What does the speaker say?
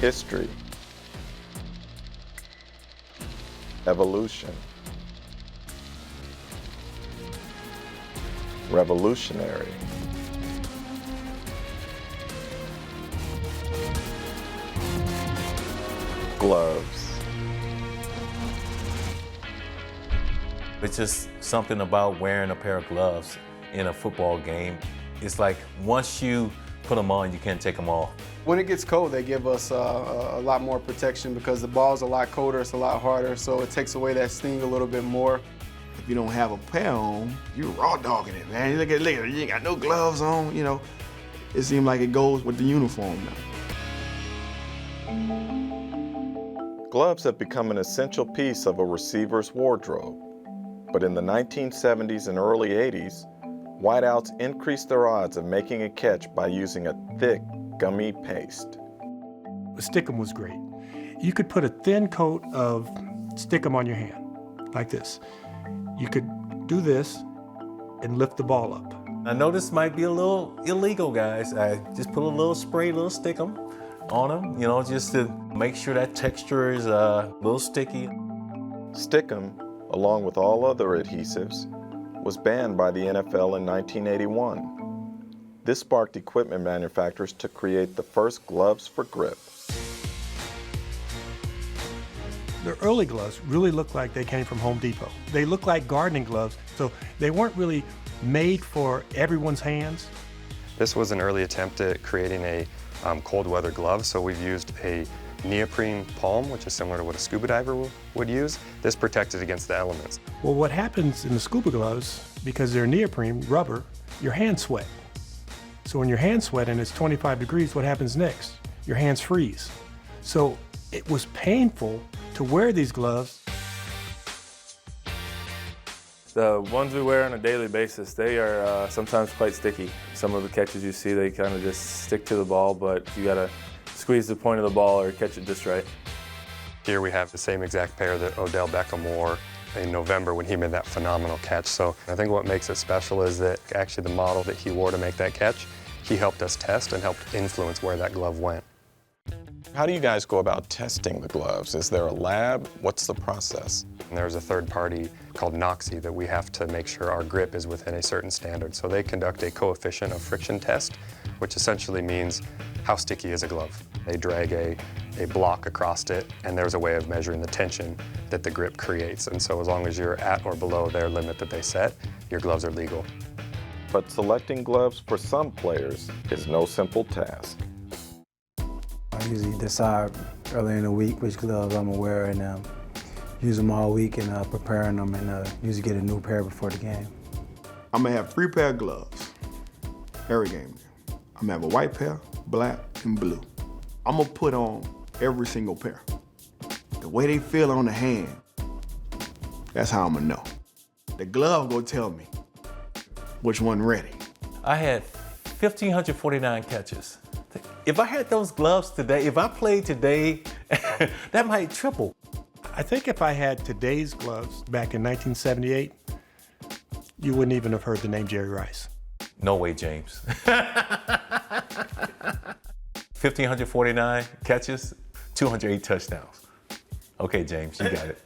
History. Evolution. Revolutionary. Gloves. It's just something about wearing a pair of gloves in a football game. It's like once you put them on, you can't take them off. When it gets cold, they give us a lot more protection because the ball's a lot colder, it's a lot harder, so it takes away that sting a little bit more. If you don't have a pair on, you're raw dogging it, man. You look at it later, you ain't got no gloves on, you know. It seems like it goes with the uniform now. Gloves have become an essential piece of a receiver's wardrobe. But in the 1970s and early 80s, wideouts increased their odds of making a catch by using a thick, gummy paste. Stickum was great. You could put a thin coat of Stickum on your hand, like this. You could do this and lift the ball up. I know this might be a little illegal, guys. I just put a little spray, a little Stickum on them, you know, just to make sure that texture is a little sticky. Stickum, along with all other adhesives, was banned by the NFL in 1981. This sparked equipment manufacturers to create the first gloves for grip. The early gloves really looked like they came from Home Depot. They looked like gardening gloves, so they weren't really made for everyone's hands. This was an early attempt at creating a cold weather glove, so we've used a neoprene palm, which is similar to what a scuba diver would use. This protected against the elements. Well, what happens in the scuba gloves, because they're neoprene, rubber, your hands sweat. So when your hands sweat and it's 25 degrees, what happens next? Your hands freeze. So it was painful to wear these gloves. The ones we wear on a daily basis, they are sometimes quite sticky. Some of the catches you see, they kind of just stick to the ball, but you gotta squeeze the point of the ball or catch it just right. Here we have the same exact pair that Odell Beckham wore in November when he made that phenomenal catch. So I think what makes it special is that actually the model that he wore to make that catch, he helped us test and helped influence where that glove went. How do you guys go about testing the gloves? Is there a lab? What's the process? And there's a third party called Noxie that we have to make sure our grip is within a certain standard. So they conduct a coefficient of friction test, which essentially means how sticky is a glove. They drag a block across it, and there's a way of measuring the tension that the grip creates. And so as long as you're at or below their limit that they set, your gloves are legal. But selecting gloves for some players is no simple task. I usually decide early in the week which gloves I'm gonna wear and use them all week and preparing them and usually get a new pair before the game. I'm gonna have 3 pair of gloves every game. I'm gonna have a white pair, black, and blue. I'm gonna put on every single pair. The way they feel on the hand, that's how I'm gonna know. The glove gonna tell me which one ready. I had 1,549 catches. If I had those gloves today, if I played today, that might triple. I think if I had today's gloves back in 1978, you wouldn't even have heard the name Jerry Rice. No way, James. 1,549 catches, 208 touchdowns. Okay, James, you got it.